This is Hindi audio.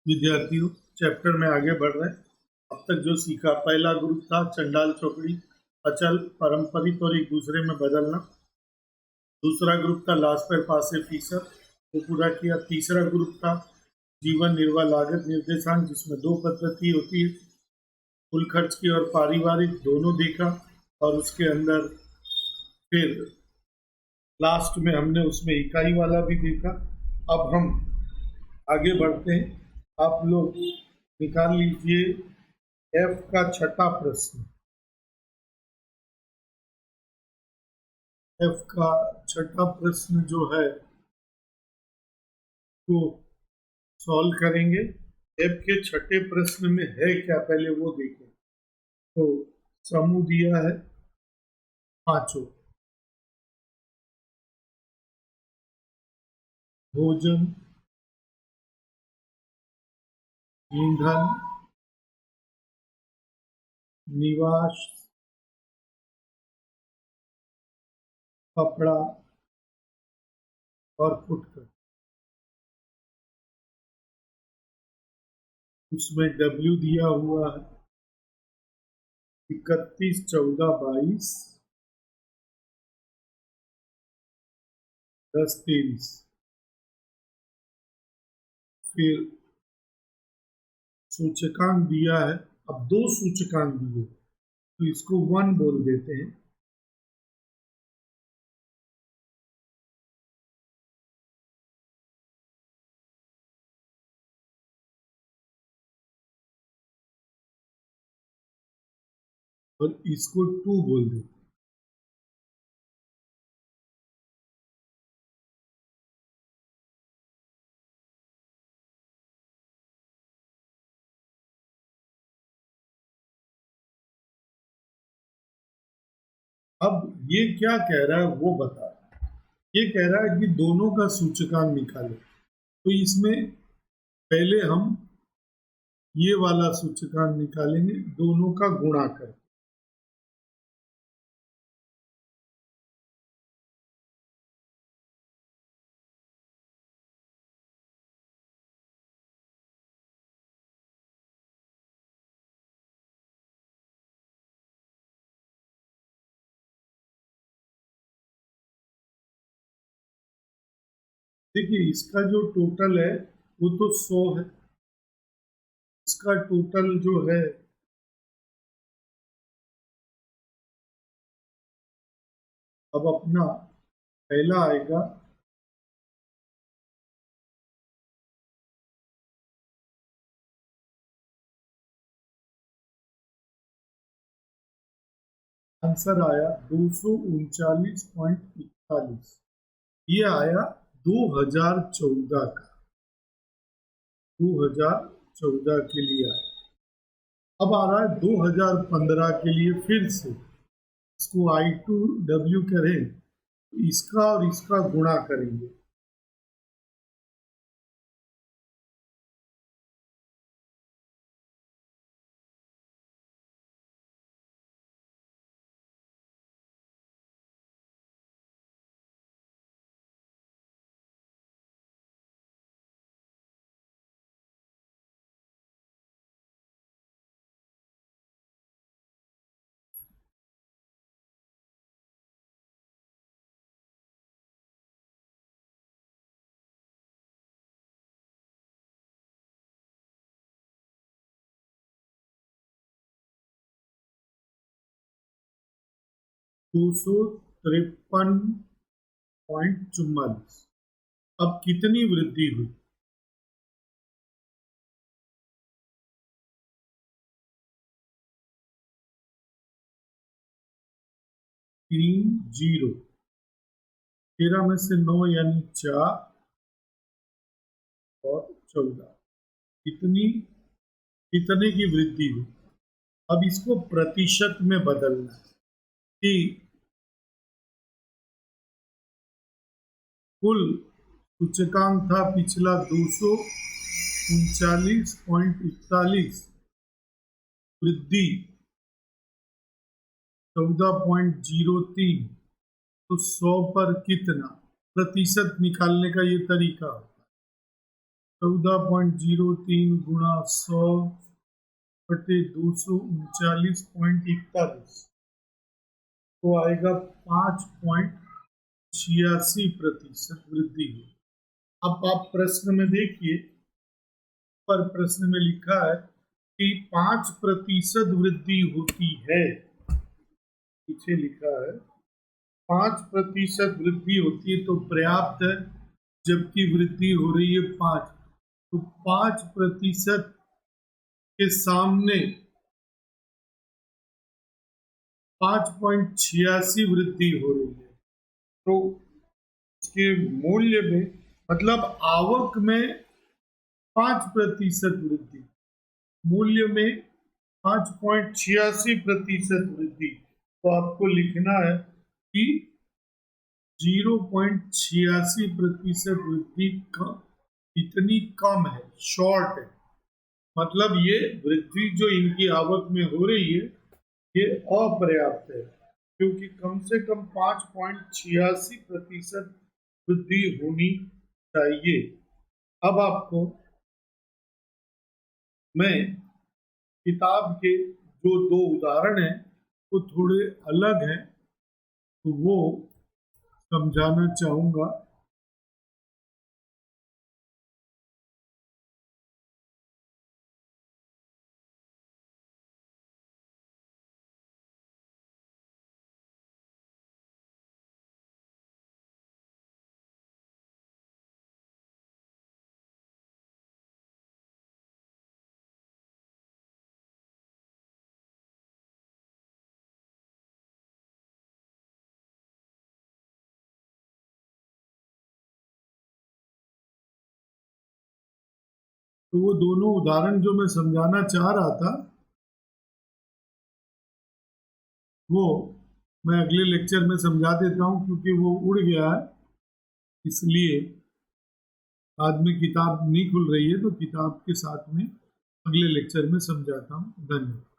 विद्यार्थियों, चैप्टर में आगे बढ़ रहे हैं। अब तक जो सीखा, पहला ग्रुप था चंडाल चौकड़ी, अचल, पारंपरिक और एक दूसरे में बदलना। दूसरा ग्रुप था लास्ट पर पासे फीसद, वो पूरा किया। तीसरा ग्रुप था जीवन निर्वाह लागत निर्देशांक, जिसमें दो पद्धति होती है, कुल खर्च की और पारिवारिक, दोनों देखा। और उसके अंदर फिर लास्ट में हमने उसमें इकाई वाला भी देखा। अब हम आगे बढ़ते हैं। आप लोग निकाल लीजिए एफ का छठा प्रश्न। एफ का छठा प्रश्न जो है वो सॉल्व करेंगे। एफ के छठे प्रश्न में है क्या, पहले वो देखें। तो समूह दिया है पांचों: भोजन, ईंधन, निवास, कपड़ा और फुटकर। उसमें डब्ल्यू दिया हुआ है 31, 14, 22, 10, 23। फिर सूचकांक दिया है। अब दो सूचकांक दिए तो इसको 1 बोल देते हैं। और इसको 2 बोल देते हैं। अब ये क्या कह रहा है वो बता। ये कह रहा है कि दोनों का सूचकांक निकाले। तो इसमें पहले हम ये वाला सूचकांक निकालेंगे, दोनों का गुणा कर। देखिए, इसका जो टोटल है वो तो 100 है। इसका टोटल जो है अब अपना पहला आएगा आंसर आया 239.41। ये आया 2014 का, 2014 के लिए आया। अब आ रहा है 2015 के लिए। फिर से इसको I2W करें, इसका और इसका गुणा करेंगे। दो सौ 53.44। अब कितनी वृद्धि हुई? तीन जीरो, 13 में से 9 यानी 4 और 14। कितनी कितने की वृद्धि हुई? अब इसको प्रतिशत में बदलना है कि कुल सूचकांक था पिछला 239.41, वृद्धि 14.03। तो 100 पर कितना? प्रतिशत निकालने का ये तरीका। 14.03 गुणा 100/239.41 तो आएगा 5.86% वृद्धि हुई। अब आप प्रश्न में देखिए, पर प्रश्न में लिखा है कि 5% वृद्धि होती है, पीछे लिखा है 5% वृद्धि होती है तो पर्याप्त है, जबकि वृद्धि हो रही है 5, तो 5% के सामने 5.86 वृद्धि हो रही है, तो इसके मूल्य में मतलब आवक में 5% वृद्धि, मूल्य में 5.86% वृद्धि, तो आपको लिखना है कि 0.86% वृद्धि इतनी कम है, शॉर्ट है, मतलब ये वृद्धि जो इनकी आवक में हो रही है ये अपर्याप्त है, क्योंकि कम से कम 5.86% वृद्धि होनी चाहिए। अब आपको मैं किताब के जो 2 उदाहरण हैं वो थोड़े अलग हैं, तो वो समझाना चाहूँगा। तो वो दोनों उदाहरण जो मैं समझाना चाह रहा था वो मैं अगले लेक्चर में समझा देता हूँ, क्योंकि वो उड़ गया है, इसलिए बाद में किताब नहीं खुल रही है, तो किताब के साथ में अगले लेक्चर में समझाता हूँ। धन्यवाद।